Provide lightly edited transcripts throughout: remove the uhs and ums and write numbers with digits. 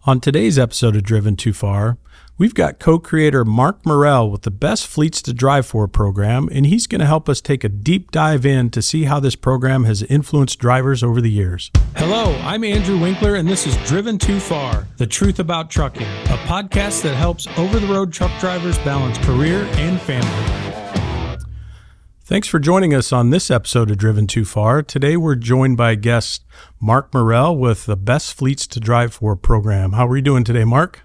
On today's episode of Driven Too Far, we've got co-creator Mark Murrell with the Best Fleets to Drive For program, and he's going to help us take a deep dive in to see how this program has influenced drivers over the years. Hello, I'm Andrew Winkler, and this is Driven Too Far, the truth about trucking, a podcast that helps over-the-road truck drivers balance career and family. Thanks for joining us on this episode of Driven Too Far. Today we're joined by guest Mark Murrell with the Best Fleets to Drive For program. How are you doing today, Mark?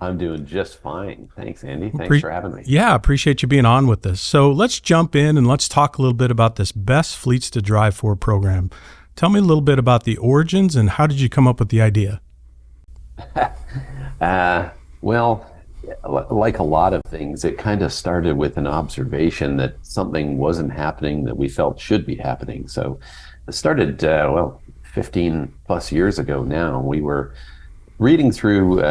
I'm doing just fine. Thanks, Andy. Thanks for having me. Yeah, appreciate you being on with us. So let's jump in and let's talk a little bit about this Best Fleets to Drive For program. Tell me a little bit about the origins and how did you come up with the idea? Well, like a lot of things, it kind of started with an observation that something wasn't happening that we felt should be happening. So it started, 15 plus years ago now. We were reading through,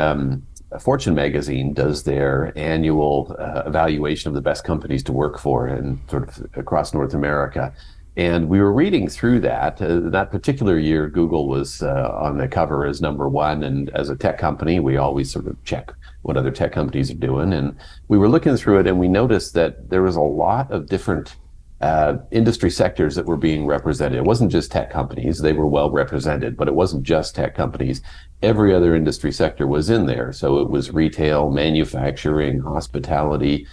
Fortune magazine does their annual evaluation of the best companies to work for and sort of across North America. And we were reading through that. That particular year, Google was on the cover as number one. And as a tech company, we always sort of check what other tech companies are doing. And we were looking through it and we noticed that there was a lot of different industry sectors that were being represented. It wasn't just tech companies. They were well represented, but it wasn't just tech companies. Every other industry sector was in there. So it was retail, manufacturing, hospitality,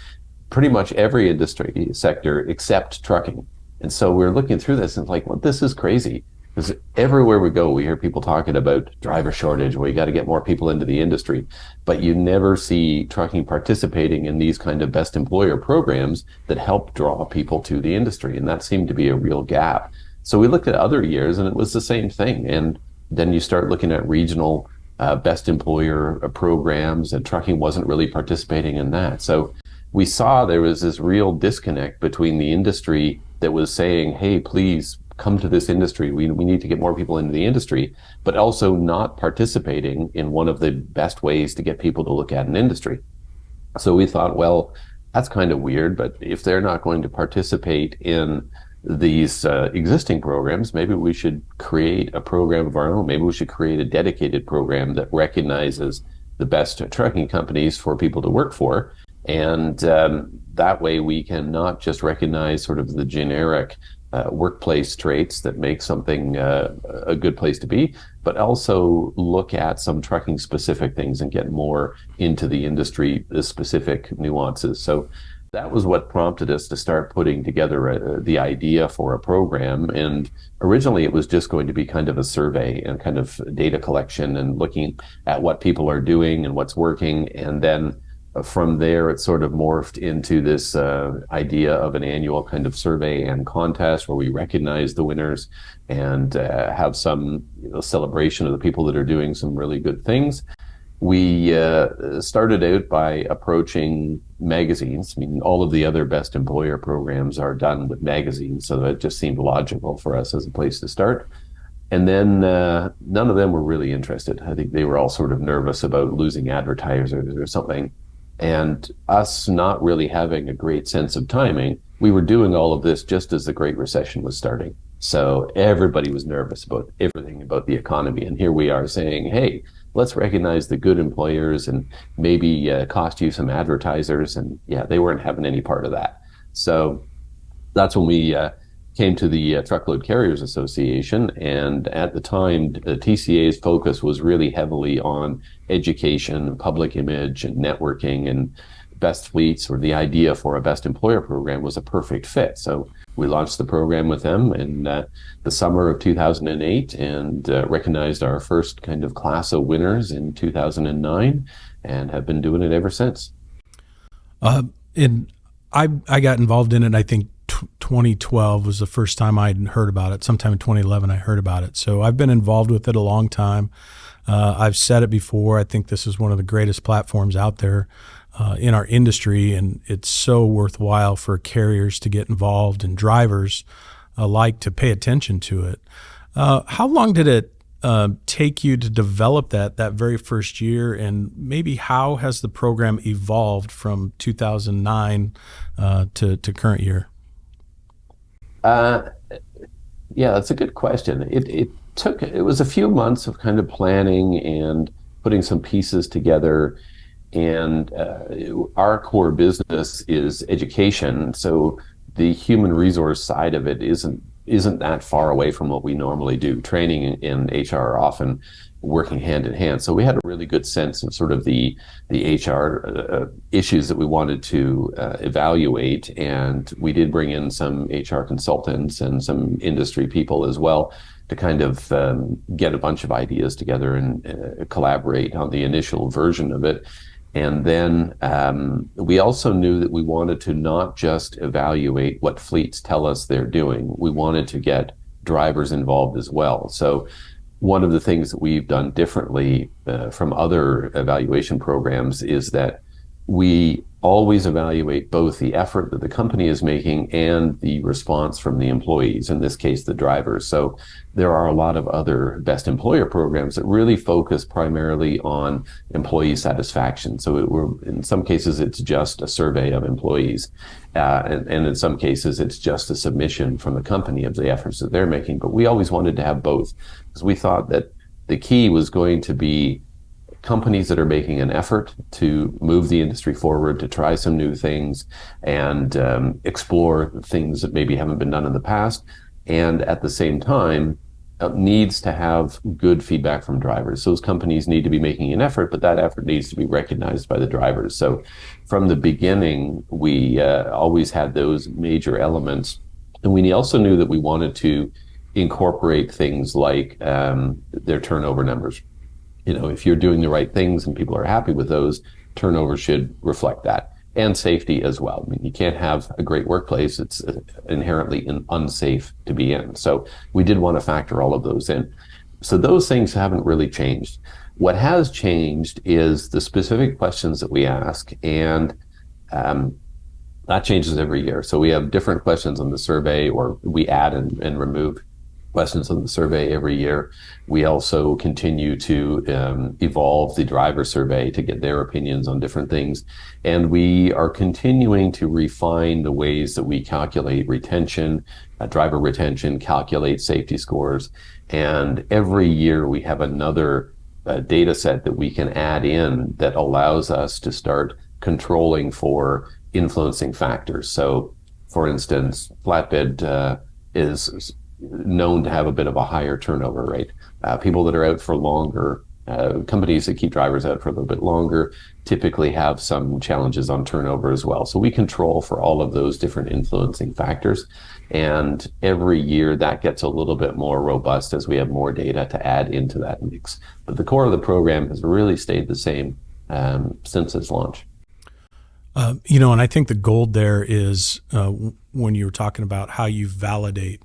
pretty much every industry sector except trucking. And so we're looking through this and it's like, well, this is crazy. Because everywhere we go, we hear people talking about driver shortage, we got to get more people into the industry. But you never see trucking participating in these kind of best employer programs that help draw people to the industry. And that seemed to be a real gap. So we looked at other years and it was the same thing. And then you start looking at regional best employer programs, and trucking wasn't really participating in that. So we saw there was this real disconnect between the industry that was saying, hey, please come to this industry. We need to get more people into the industry, but also not participating in one of the best ways to get people to look at an industry. So we thought, well, that's kind of weird, but if they're not going to participate in these existing programs, maybe we should create a program of our own. Maybe we should create a dedicated program that recognizes the best trucking companies for people to work for. And that way we can not just recognize sort of the generic workplace traits that make something a good place to be, but also look at some trucking specific things and get more into the industry specific nuances. So that was what prompted us to start putting together the idea for a program. And originally it was just going to be kind of a survey and kind of data collection and looking at what people are doing and what's working. And then from there, it sort of morphed into this idea of an annual kind of survey and contest where we recognize the winners and have some celebration of the people that are doing some really good things. We started out by approaching magazines. I mean, all of the other best employer programs are done with magazines, so it just seemed logical for us as a place to start. And then none of them were really interested. I think they were all sort of nervous about losing advertisers or something. And us not really having a great sense of timing, we were doing all of this just as the Great Recession was starting. So everybody was nervous about everything about the economy. And here we are saying, hey, let's recognize the good employers and maybe cost you some advertisers. And yeah, they weren't having any part of that. So that's when we came to the Truckload Carriers Association. And at the time, the TCA's focus was really heavily on education, public image, and networking, and Best Fleets, or the idea for a best employer program, was a perfect fit. So we launched the program with them in the summer of 2008 and recognized our first kind of class of winners in 2009 and have been doing it ever since. And I got involved in it, I think 2012 was the first time I'd heard about it. Sometime in 2011, I heard about it. So I've been involved with it a long time. I've said it before. I think this is one of the greatest platforms out there in our industry, and it's so worthwhile for carriers to get involved and drivers alike to pay attention to it. How long did it take you to develop that very first year, and maybe how has the program evolved from 2009 to current year? Yeah, that's a good question. It was a few months of kind of planning and putting some pieces together. And our core business is education, so the human resource side of it isn't that far away from what we normally do. Training and HR are often working hand in hand. So we had a really good sense of sort of the HR issues that we wanted to evaluate, and we did bring in some HR consultants and some industry people as well to kind of get a bunch of ideas together and collaborate on the initial version of it. And then we also knew that we wanted to not just evaluate what fleets tell us they're doing. We wanted to get drivers involved as well. So one of the things that we've done differently from other evaluation programs is that we always evaluate both the effort that the company is making and the response from the employees, in this case, the drivers. So there are a lot of other best employer programs that really focus primarily on employee satisfaction. So in some cases, it's just a survey of employees. And in some cases, it's just a submission from the company of the efforts that they're making. But we always wanted to have both, because we thought that the key was going to be companies that are making an effort to move the industry forward, to try some new things and explore things that maybe haven't been done in the past. And at the same time, needs to have good feedback from drivers. Those companies need to be making an effort, but that effort needs to be recognized by the drivers. So from the beginning, we always had those major elements. And we also knew that we wanted to incorporate things like their turnover numbers. You know, if you're doing the right things and people are happy with those, turnover should reflect that. And safety as well. I mean, you can't have a great workplace. It's inherently unsafe to be in. So we did want to factor all of those in. So those things haven't really changed. What has changed is the specific questions that we ask, and that changes every year. So we have different questions on the survey, or we add and remove questions on the survey every year. We also continue to evolve the driver survey to get their opinions on different things. And we are continuing to refine the ways that we calculate retention, driver retention, calculate safety scores. And every year we have another data set that we can add in that allows us to start controlling for influencing factors. So, for instance, flatbed is known to have a bit of a higher turnover rate. People that are out for longer, companies that keep drivers out for a little bit longer, typically have some challenges on turnover as well. So we control for all of those different influencing factors. And every year that gets a little bit more robust as we have more data to add into that mix. But the core of the program has really stayed the same since its launch. And I think the gold there is when you were talking about how you validate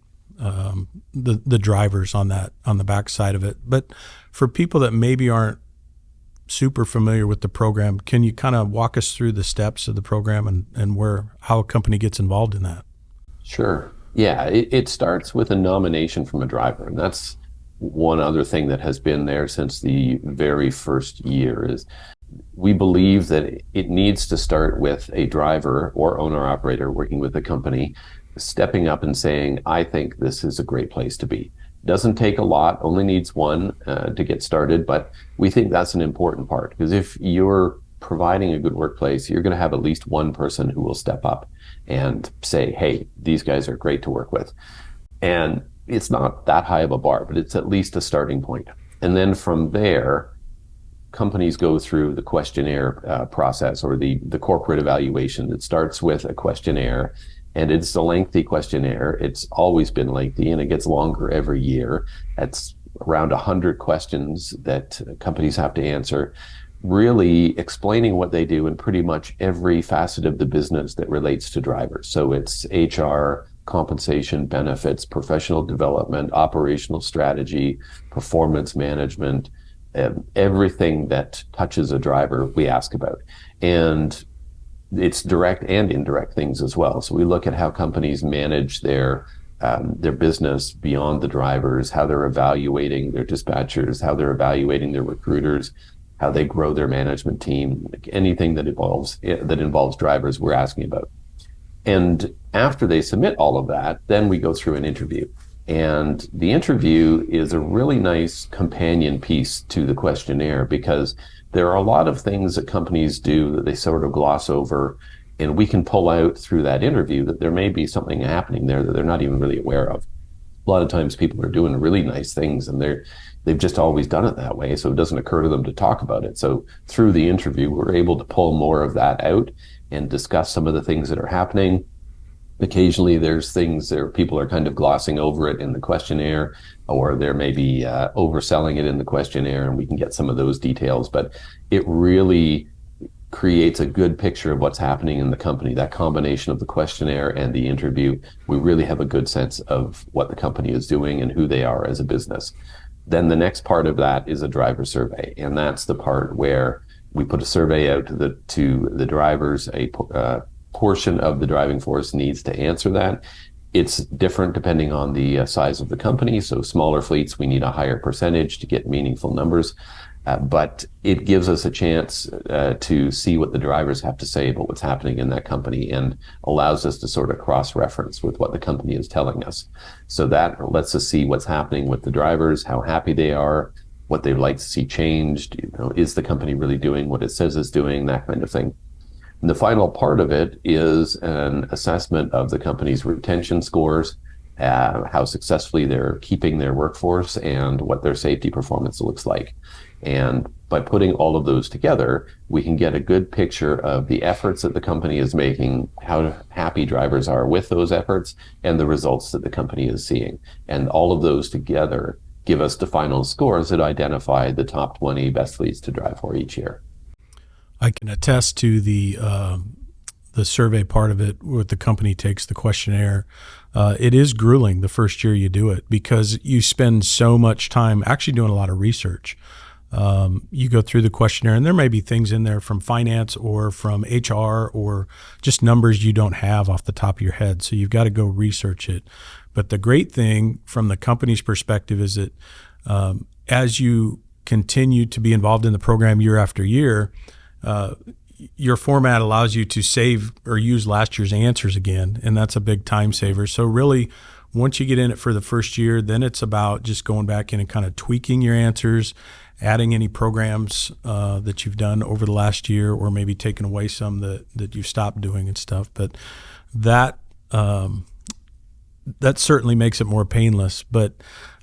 the drivers on the backside of it. But for people that maybe aren't super familiar with the program, can you kind of walk us through the steps of the program and how a company gets involved in that? Sure. Yeah, it starts with a nomination from a driver, and that's one other thing that has been there since the very first year. Is we believe that it needs to start with a driver or owner-operator working with the company stepping up and saying, I think this is a great place to be. Doesn't take a lot, only needs one to get started, but we think that's an important part, because if you're providing a good workplace, you're going to have at least one person who will step up and say, hey, these guys are great to work with. And it's not that high of a bar, but it's at least a starting point. And then from there, companies go through the questionnaire process, or the corporate evaluation that starts with a questionnaire. And it's a lengthy questionnaire. It's always been lengthy, and it gets longer every year. It's around 100 questions that companies have to answer, really explaining what they do in pretty much every facet of the business that relates to drivers. So it's HR, compensation, benefits, professional development, operational strategy, performance management, everything that touches a driver we ask about. And it's direct and indirect things as well. So we look at how companies manage their business beyond the drivers, how they're evaluating their dispatchers, how they're evaluating their recruiters, how they grow their management team, anything that involves drivers we're asking about. And after they submit all of that, then we go through an interview. And the interview is a really nice companion piece to the questionnaire because there are a lot of things that companies do that they sort of gloss over. And we can pull out through that interview that there may be something happening there that they're not even really aware of. A lot of times people are doing really nice things and they've just always done it that way. So it doesn't occur to them to talk about it. So through the interview, we're able to pull more of that out and discuss some of the things that are happening. Occasionally there's things there people are kind of glossing over it in the questionnaire, or there may be overselling it in the questionnaire, and we can get some of those details. But it really creates a good picture of what's happening in the company. That combination of the questionnaire and the interview, we really have a good sense of what the company is doing and who they are as a business. Then the next part of that is a driver survey, and that's the part where we put a survey out to the drivers. A portion of the driving force needs to answer that. It's different depending on the size of the company. So smaller fleets, we need a higher percentage to get meaningful numbers. But it gives us a chance to see what the drivers have to say about what's happening in that company, and allows us to sort of cross-reference with what the company is telling us. So that lets us see what's happening with the drivers, how happy they are, what they'd like to see changed. Is the company really doing what it says it's doing, that kind of thing. And the final part of it is an assessment of the company's retention scores, how successfully they're keeping their workforce, and what their safety performance looks like. And by putting all of those together, we can get a good picture of the efforts that the company is making, how happy drivers are with those efforts, and the results that the company is seeing. And all of those together give us the final scores that identify the top 20 best fleets to drive for each year. I can attest to the survey part of it, where the company takes the questionnaire. It is grueling the first year you do it, because you spend so much time actually doing a lot of research. You go through the questionnaire, and there may be things in there from finance or from HR or just numbers you don't have off the top of your head. So you've got to go research it. But the great thing from the company's perspective is that as you continue to be involved in the program year after year, your format allows you to save or use last year's answers again, and that's a big time saver. So really, once you get in it for the first year, then it's about just going back in and kind of tweaking your answers, adding any programs that you've done over the last year, or maybe taking away some that you've stopped doing and stuff. But that certainly makes it more painless. But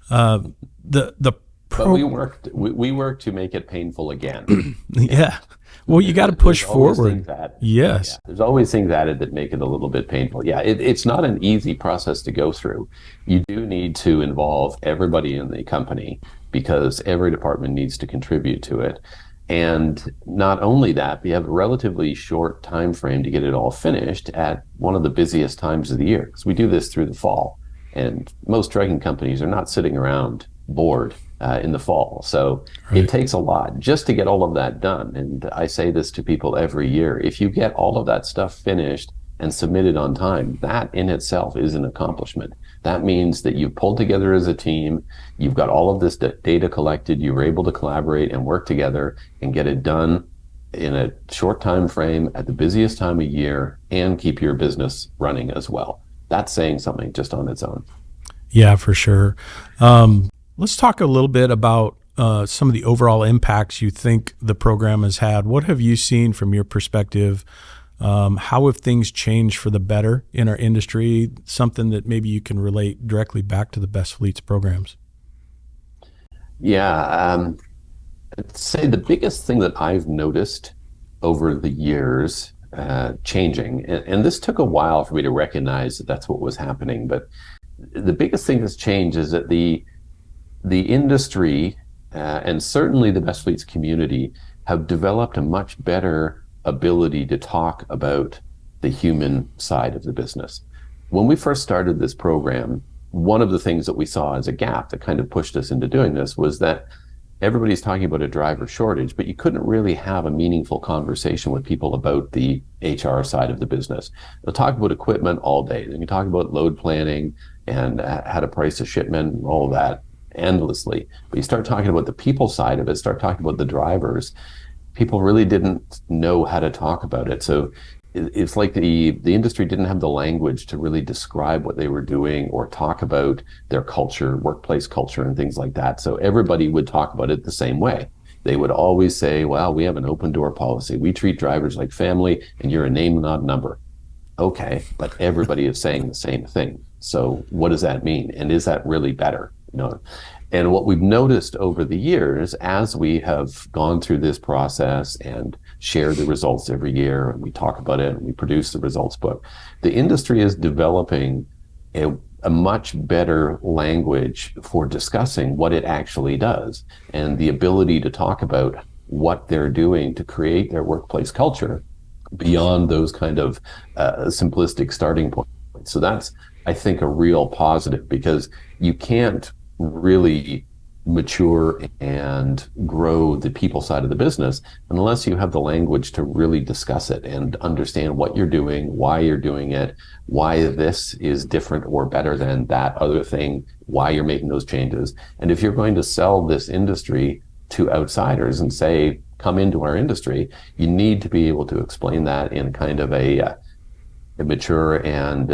But we worked to make it painful again. Yeah. Well, you got to push forward. Yes. Yeah, there's always things added that make it a little bit painful. Yeah, it's not an easy process to go through. You do need to involve everybody in the company, because every department needs to contribute to it. And not only that, we have a relatively short time frame to get it all finished at one of the busiest times of the year, because we do this through the fall. And most trucking companies are not sitting around bored in the fall. So It takes a lot just to get all of that done. And I say this to people every year: if you get all of that stuff finished and submitted on time, that in itself is an accomplishment. That means that you've pulled together as a team, you've got all of this data collected, you were able to collaborate and work together and get it done in a short time frame at the busiest time of year, and keep your business running as well. That's saying something just on its own. Yeah, for sure. Let's talk a little bit about some of the overall impacts you think the program has had. What have you seen from your perspective? How have things changed for the better in our industry? Something that maybe you can relate directly back to the Best Fleets programs. Yeah, I'd say the biggest thing that I've noticed over the years changing, and this took a while for me to recognize that that's what was happening, but the biggest thing that's changed is that the industry and certainly the Best Fleets community have developed a much better ability to talk about the human side of the business. When we first started this program, one of the things that we saw as a gap that kind of pushed us into doing this was that everybody's talking about a driver shortage, but you couldn't really have a meaningful conversation with people about the HR side of the business. They'll talk about equipment all day. Then you talk about load planning and how to price a shipment and all of that endlessly. But you start talking about the people side of it, start talking about the drivers, people really didn't know how to talk about it. So it's like the industry didn't have the language to really describe what they were doing or talk about their culture, workplace culture, and things like that. So everybody would talk about it the same way. They would always say, well, we have an open door policy. We treat drivers like family, and you're a name, not a number. Okay, but everybody is saying the same thing. So what does that mean? And is that really better? And what we've noticed over the years, as we have gone through this process and share the results every year, and we talk about it and we produce the results book, the industry is developing a much better language for discussing what it actually does, and the ability to talk about what they're doing to create their workplace culture beyond those kind of simplistic starting points. So that's, I think, a real positive, because you can't really mature and grow the people side of the business unless you have the language to really discuss it and understand what you're doing, why you're doing it, why this is different or better than that other thing, why you're making those changes. And if you're going to sell this industry to outsiders and say, come into our industry, you need to be able to explain that in kind of a mature and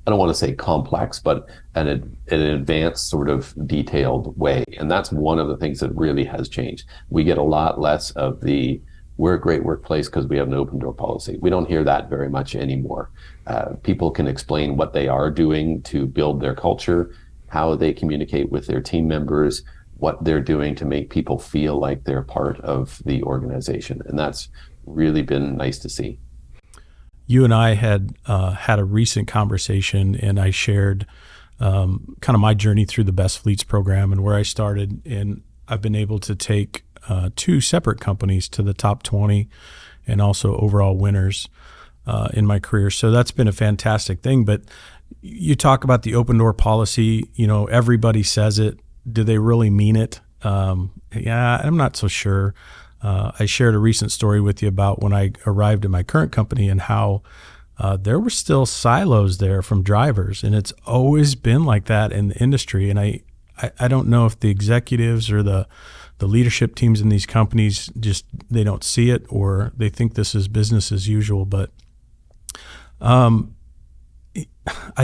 I don't want to say complex, but an advanced sort of detailed way. And that's one of the things that really has changed. We get a lot less of we're a great workplace because we have an open door policy. We don't hear that very much anymore. People can explain what they are doing to build their culture, how they communicate with their team members, what they're doing to make people feel like they're part of the organization. And that's really been nice to see. You and I had had a recent conversation, and I shared kind of my journey through the Best Fleets program and where I started. And I've been able to take two separate companies to the top 20 and also overall winners in my career. So that's been a fantastic thing. But you talk about the open door policy, everybody says it. Do they really mean it? Yeah, I'm not so sure. I shared a recent story with you about when I arrived at my current company and how there were still silos there from drivers, and it's always been like that in the industry. And I don't know if the executives or the leadership teams in these companies they don't see it, or they think this is business as usual. But I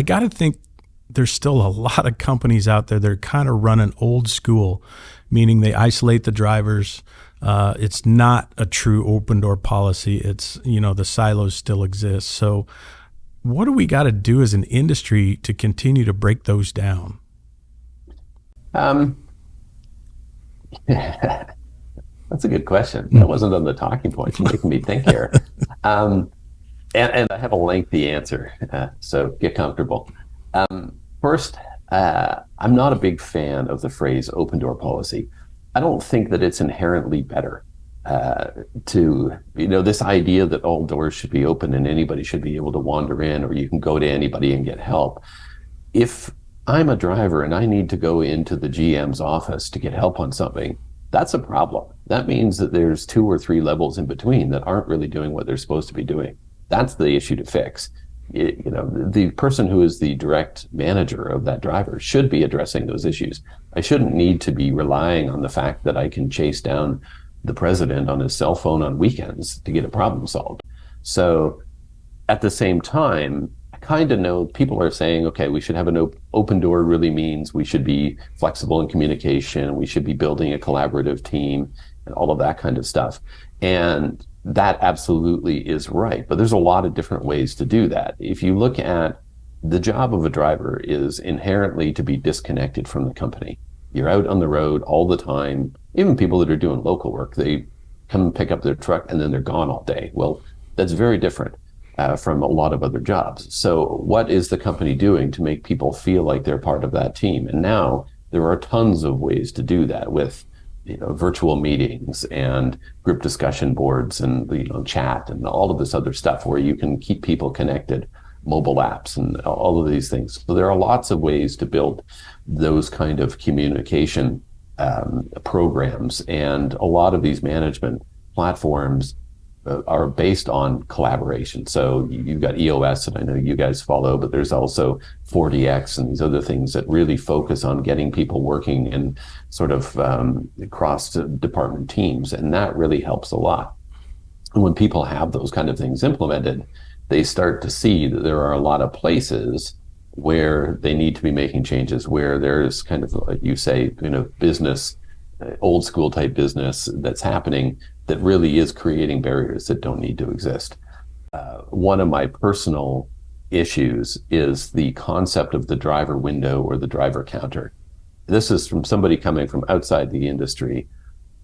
got to think there's still a lot of companies out there that are kind of running old school, meaning they isolate the drivers. It's not a true open door policy. It's, the silos still exist. So what do we got to do as an industry to continue to break those down? That's a good question. That wasn't on the talking points. You're making me think here. And I have a lengthy answer, so get comfortable. First, I'm not a big fan of the phrase open door policy. I don't think that it's inherently better this idea that all doors should be open and anybody should be able to wander in, or you can go to anybody and get help. If I'm a driver and I need to go into the GM's office to get help on something, that's a problem. That means that there's 2 or 3 levels in between that aren't really doing what they're supposed to be doing. That's the issue to fix. The person who is the direct manager of that driver should be addressing those issues. I shouldn't need to be relying on the fact that I can chase down the president on his cell phone on weekends to get a problem solved. So at the same time, I kind of know people are saying, okay, we should have an open door really means we should be flexible in communication. We should be building a collaborative team and all of that kind of stuff. And that absolutely is right. But there's a lot of different ways to do that. If you look at the job of a driver is inherently to be disconnected from the company. You're out on the road all the time. Even people that are doing local work, they come pick up their truck and then they're gone all day. Well, that's very different from a lot of other jobs. So what is the company doing to make people feel like they're part of that team? And now there are tons of ways to do that with virtual meetings and group discussion boards and chat and all of this other stuff where you can keep people connected, mobile apps and all of these things. So there are lots of ways to build those kind of communication programs, and a lot of these management platforms are based on collaboration. So you've got EOS, and I know you guys follow, but there's also 40X and these other things that really focus on getting people working in sort of cross-department teams, and that really helps a lot. And when people have those kind of things implemented, they start to see that there are a lot of places where they need to be making changes, where there's kind of, like you say, business, old school type business that's happening that really is creating barriers that don't need to exist. One of my personal issues is the concept of the driver window or the driver counter. This is from somebody coming from outside the industry.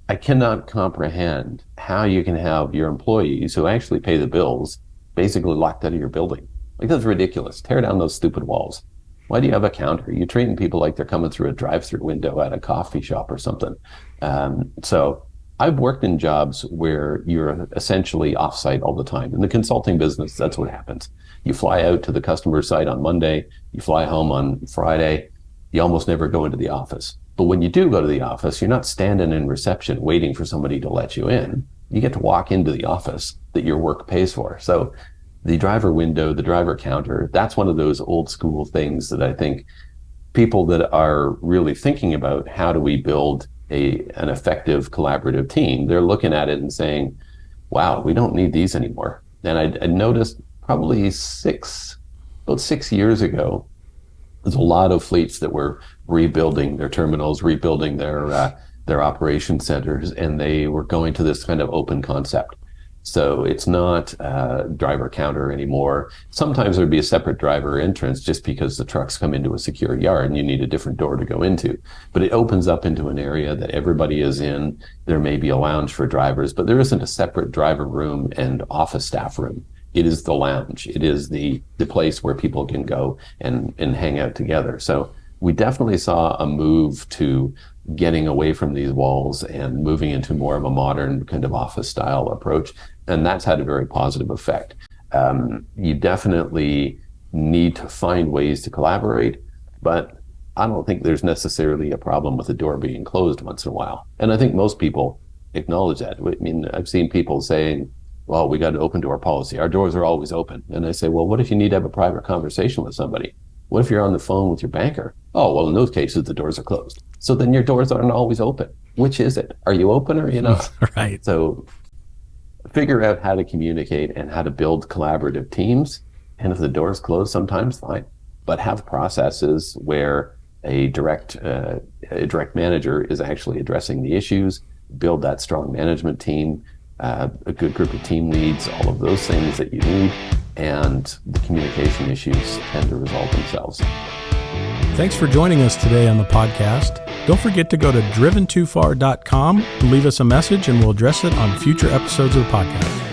I cannot comprehend how you can have your employees who actually pay the bills basically locked out of your building. Like, that's ridiculous. Tear down those stupid walls. Why do you have a counter? You're treating people like they're coming through a drive-through window at a coffee shop or something. So I've worked in jobs where you're essentially offsite all the time. In the consulting business, that's what happens. You fly out to the customer site on Monday, you fly home on Friday, you almost never go into the office. But when you do go to the office, you're not standing in reception waiting for somebody to let you in. You get to walk into the office that your work pays for. So the driver window, the driver counter, that's one of those old school things that I think people that are really thinking about how do we build an effective collaborative team, they're looking at it and saying, wow, we don't need these anymore. And I noticed probably about 6 years ago, there's a lot of fleets that were rebuilding their terminals, rebuilding their operation centers, and they were going to this kind of open concept. So it's not driver counter anymore. Sometimes there'd be a separate driver entrance just because the trucks come into a secure yard and you need a different door to go into. But it opens up into an area that everybody is in. There may be a lounge for drivers, but there isn't a separate driver room and office staff room. It is the lounge. It is the place where people can go and hang out together. So we definitely saw a move to getting away from these walls and moving into more of a modern kind of office style approach. And that's had a very positive effect. You definitely need to find ways to collaborate, but I don't think there's necessarily a problem with the door being closed once in a while. And I think most people acknowledge that. I mean, I've seen people saying, well, we got an open door policy. Our doors are always open. And I say, well, what if you need to have a private conversation with somebody? What if you're on the phone with your banker? Oh, well, in those cases, the doors are closed. So then your doors aren't always open. Which is it? Are you open or are you not? Right. So figure out how to communicate and how to build collaborative teams. And if the door's closed, sometimes fine. But have processes where a direct manager is actually addressing the issues, build that strong management team, a good group of team leads, all of those things that you need, and the communication issues tend to resolve themselves. Thanks for joining us today on the podcast. Don't forget to go to driventofar.com and leave us a message, and we'll address it on future episodes of the podcast.